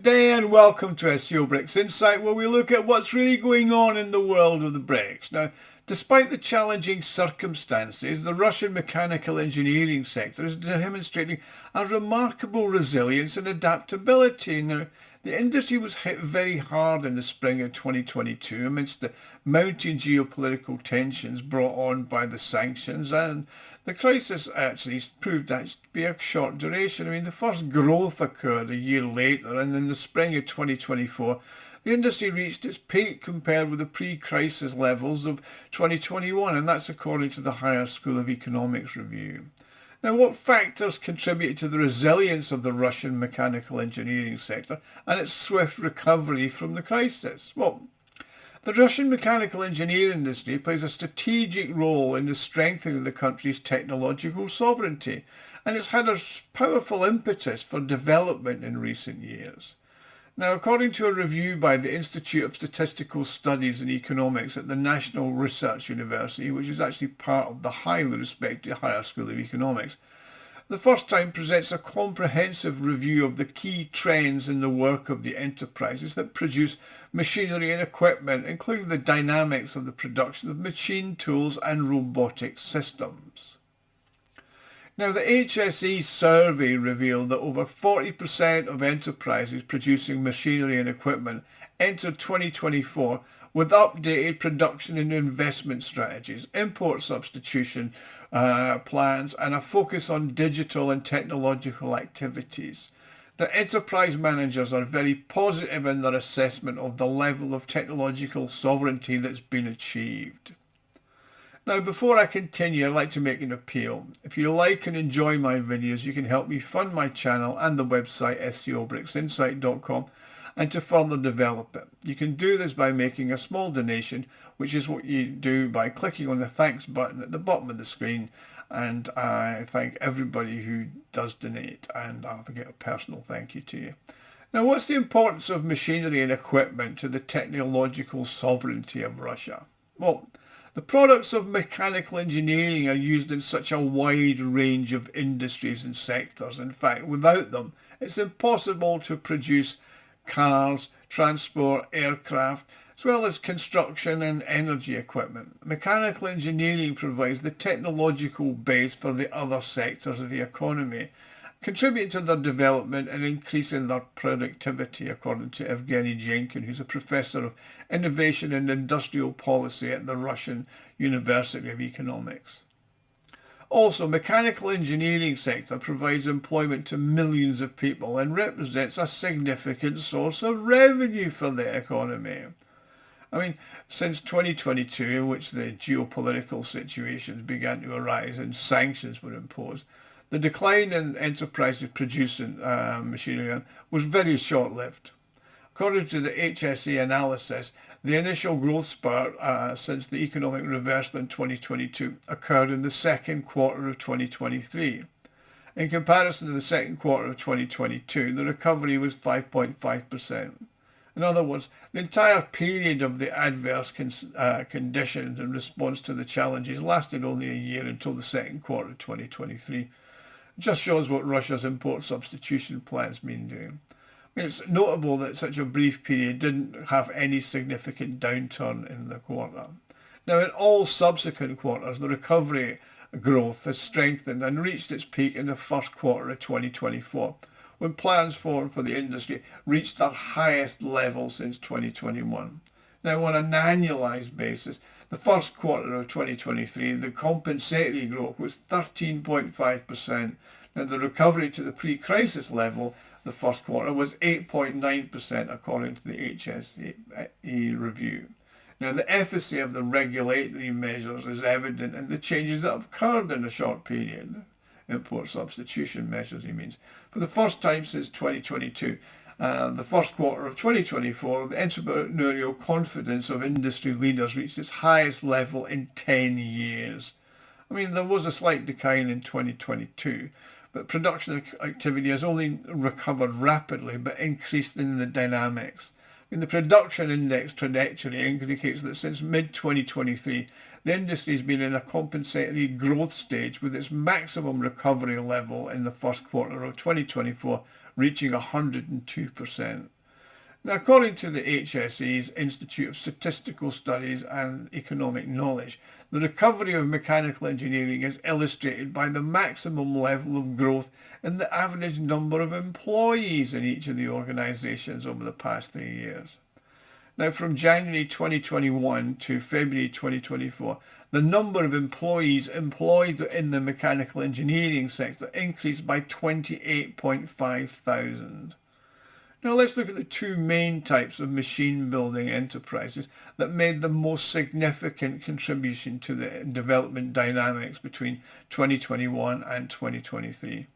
Day and welcome to SCO BRICS Insight, where we look at what's really going on in the world of the BRICS. Now, despite the challenging circumstances, the Russian mechanical engineering sector is demonstrating a remarkable resilience and adaptability. Now, the industry was hit very hard in the spring of 2022 amidst the mounting geopolitical tensions brought on by the sanctions, and the crisis actually proved to be a short duration. I mean, the first growth occurred a year later, and in the spring of 2024, the industry reached its peak compared with the pre-crisis levels of 2021, and that's according to the Higher School of Economics review. Now, what factors contributed to the resilience of the Russian mechanical engineering sector and its swift recovery from the crisis? Well, the Russian mechanical engineering industry plays a strategic role in the strengthening of the country's technological sovereignty, and it's had a powerful impetus for development in recent years. Now, according to a review by the Institute of Statistical Studies and Economics at the National Research University, which is actually part of the highly respected Higher School of Economics, the first time presents a comprehensive review of the key trends in the work of the enterprises that produce machinery and equipment, including the dynamics of the production of machine tools and robotic systems. Now, the HSE survey revealed that over 40% of enterprises producing machinery and equipment entered 2024 with updated production and investment strategies, import substitution plans, and a focus on digital and technological activities. Now, enterprise managers are very positive in their assessment of the level of technological sovereignty that's been achieved. Now, before I continue, I'd like to make an appeal. If you like and enjoy my videos, you can help me fund my channel and the website scobricsinsight.com and to further develop it. You can do this by making a small donation, which is what you do by clicking on the thanks button at the bottom of the screen. And I thank everybody who does donate, and I'll give a personal thank you to you. Now, what's the importance of machinery and equipment to the technological sovereignty of Russia? Well, the products of mechanical engineering are used in such a wide range of industries and sectors. In fact, without them, it's impossible to produce cars, transport, aircraft, as well as construction and energy equipment. Mechanical engineering provides the technological base for the other sectors of the economy, contributing to their development and increasing their productivity, according to Evgeny Jenkin, who's a professor of innovation and industrial policy at the Russian University of Economics. Also, mechanical engineering sector provides employment to millions of people and represents a significant source of revenue for the economy. I mean, since 2022, in which the geopolitical situations began to arise and sanctions were imposed, the decline in enterprises producing machinery was very short-lived. According to the HSE analysis, the initial growth spurt since the economic reversal in 2022 occurred in the second quarter of 2023. In comparison to the second quarter of 2022, the recovery was 5.5%. In other words, the entire period of the adverse conditions in response to the challenges lasted only a year until the second quarter of 2023. It just shows what Russia's import substitution plans mean doing. I mean, it's notable that such a brief period didn't have any significant downturn in the quarter. Now, in all subsequent quarters, the recovery growth has strengthened and reached its peak in the first quarter of 2024, when plans for the industry reached their highest level since 2021. Now, on an annualized basis, the first quarter of 2023, the compensatory growth was 13.5%. Now, the recovery to the pre-crisis level, the first quarter, was 8.9%, according to the HSE review. Now, the efficacy of the regulatory measures is evident in the changes that have occurred in a short period. Import substitution measures, he means. For the first time since 2022, the first quarter of 2024, the entrepreneurial confidence of industry leaders reached its highest level in 10 years. I mean, there was a slight decline in 2022, but production activity has only recovered rapidly but increased in the dynamics. I mean, the production index trajectory indicates that since mid-2023, the industry has been in a compensatory growth stage, with its maximum recovery level in the first quarter of 2024 reaching 102%. Now, according to the HSE's Institute of Statistical Studies and Economic Knowledge, the recovery of mechanical engineering is illustrated by the maximum level of growth in the average number of employees in each of the organisations over the past 3 years. Now, from January 2021 to February 2024, the number of employees employed in the mechanical engineering sector increased by 28.5 thousand. Now let's look at the two main types of machine building enterprises that made the most significant contribution to the development dynamics between 2021 and 2023.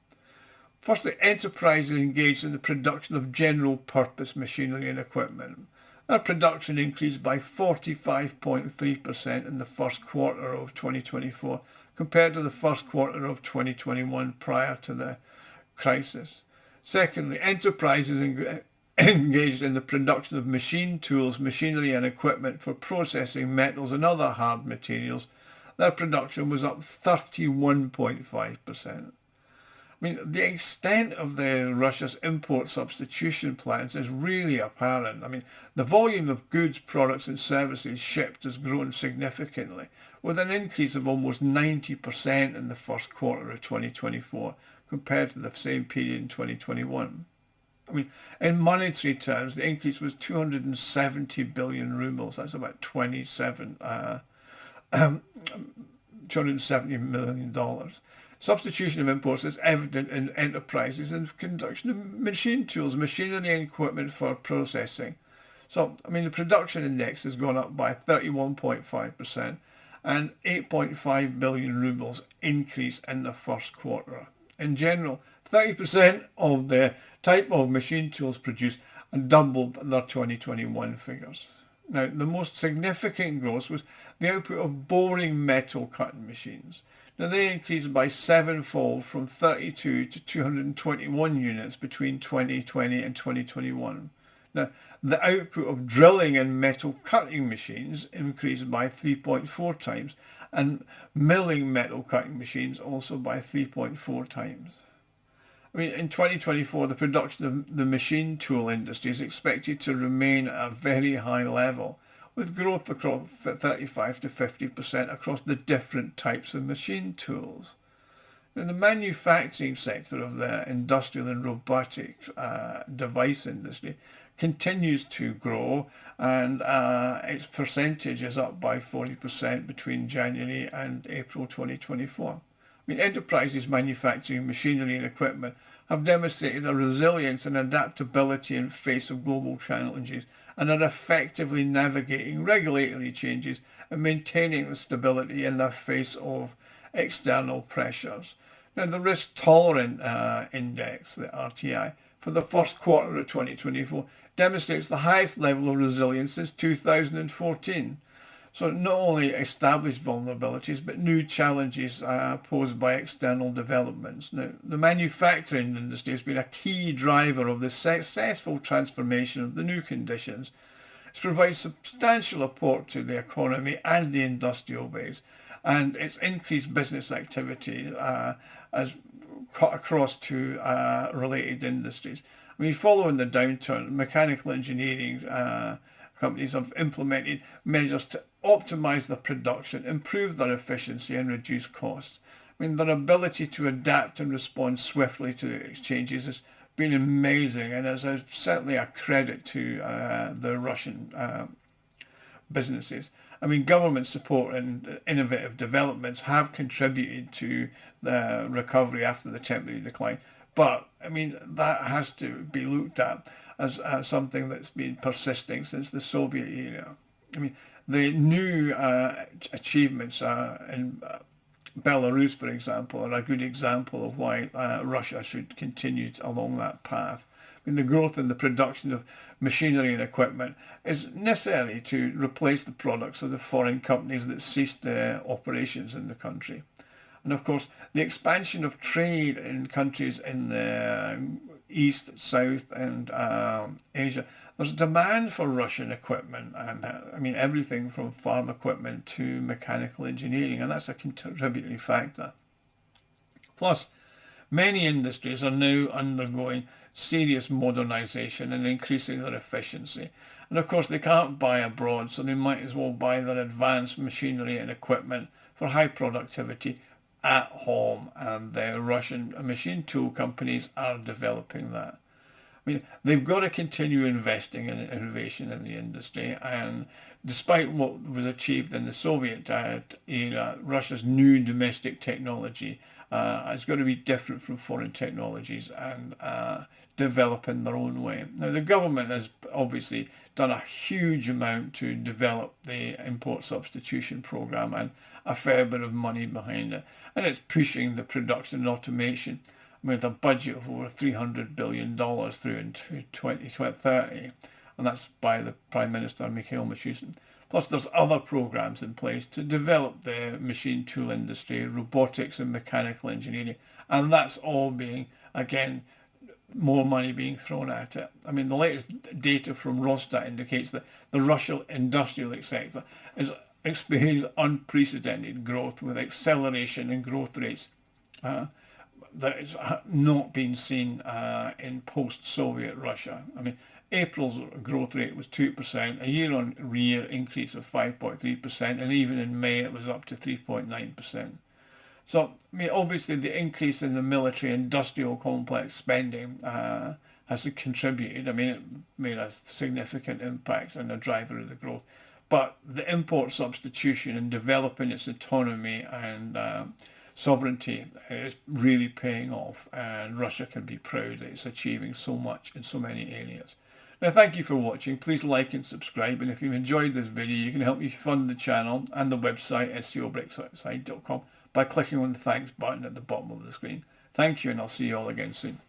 Firstly, enterprises engaged in the production of general purpose machinery and equipment. Their production increased by 45.3% in the first quarter of 2024 compared to the first quarter of 2021 prior to the crisis. Secondly, enterprises engaged in the production of machine tools, machinery and equipment for processing metals and other hard materials. Their production was up 31.5%. I mean, the extent of Russia's import substitution plans is really apparent. I mean, the volume of goods, products and services shipped has grown significantly, with an increase of almost 90% in the first quarter of 2024 compared to the same period in 2021. I mean, in monetary terms, the increase was 270 billion rubles. That's about $270 million. Substitution of imports is evident in enterprises in the production of machine tools, machinery and equipment for processing. So, I mean, the production index has gone up by 31.5% and 8.5 billion rubles increase in the first quarter. In general, 30% of the type of machine tools produced and doubled their 2021 figures. Now, the most significant growth was the output of boring metal cutting machines. Now, they increased by sevenfold from 32 to 221 units between 2020 and 2021. Now, the output of drilling and metal cutting machines increased by 3.4 times, and milling metal cutting machines also by 3.4 times. I mean, in 2024, the production of the machine tool industry is expected to remain at a very high level, with growth across 35 to 50% across the different types of machine tools. Now, the manufacturing sector of the industrial and robotic device industry continues to grow, and its percentage is up by 40% between January and April 2024. I mean, enterprises manufacturing machinery and equipment have demonstrated a resilience and adaptability in face of global challenges and are effectively navigating regulatory changes and maintaining the stability in the face of external pressures. Now, the risk tolerant index, the RTI, for the first quarter of 2024 demonstrates the highest level of resilience since 2014. So not only established vulnerabilities, but new challenges posed by external developments. Now, the manufacturing industry has been a key driver of the successful transformation of the new conditions. It's provided substantial support to the economy and the industrial base, and it's increased business activity as cut across to related industries. I mean, following the downturn, mechanical engineering companies have implemented measures to optimize their production, improve their efficiency and reduce costs. I mean, their ability to adapt and respond swiftly to changes has been amazing, and is certainly a credit to the Russian businesses. I mean, government support and innovative developments have contributed to the recovery after the temporary decline. But, I mean, that has to be looked at as something that's been persisting since the Soviet era. I mean, the new achievements in Belarus, for example, are a good example of why Russia should continue along that path. I mean, the growth in the production of machinery and equipment is necessary to replace the products of the foreign companies that ceased their operations in the country. And of course, the expansion of trade in countries in the East, South and Asia. There's a demand for Russian equipment, and I mean everything from farm equipment to mechanical engineering, and that's a contributing factor. Plus, many industries are now undergoing serious modernisation and increasing their efficiency. And of course they can't buy abroad, so they might as well buy their advanced machinery and equipment for high productivity at home, and the Russian machine tool companies are developing that. I mean, they've got to continue investing in innovation in the industry, and despite what was achieved in the Soviet era, Russia's new domestic technology has got to be different from foreign technologies and develop in their own way. Now, the government has obviously done a huge amount to develop the import substitution program and a fair bit of money behind it, and it's pushing the production and automation with a budget of over $300 billion through into 2030, and that's by the Prime Minister Mikhail Mishustin. Plus there's other programs in place to develop the machine tool industry, robotics and mechanical engineering, and that's all being, again, more money being thrown at it. I mean, the latest data from Rostat indicates that the Russian industrial sector is experiencing unprecedented growth with acceleration in growth rates that has not been seen in post-Soviet Russia. I mean, April's growth rate was 2%, a year-on-year increase of 5.3%, and even in May it was up to 3.9%. So, I mean, obviously the increase in the military-industrial complex spending has contributed. I mean, it made a significant impact on the driver of the growth. But the import substitution and developing its autonomy and sovereignty is really paying off, and Russia can be proud that it's achieving so much in so many areas. Now, thank you for watching. Please like and subscribe, and if you've enjoyed this video, you can help me fund the channel and the website SCO BRICS Insight.com by clicking on the thanks button at the bottom of the screen. Thank you, and I'll see you all again soon.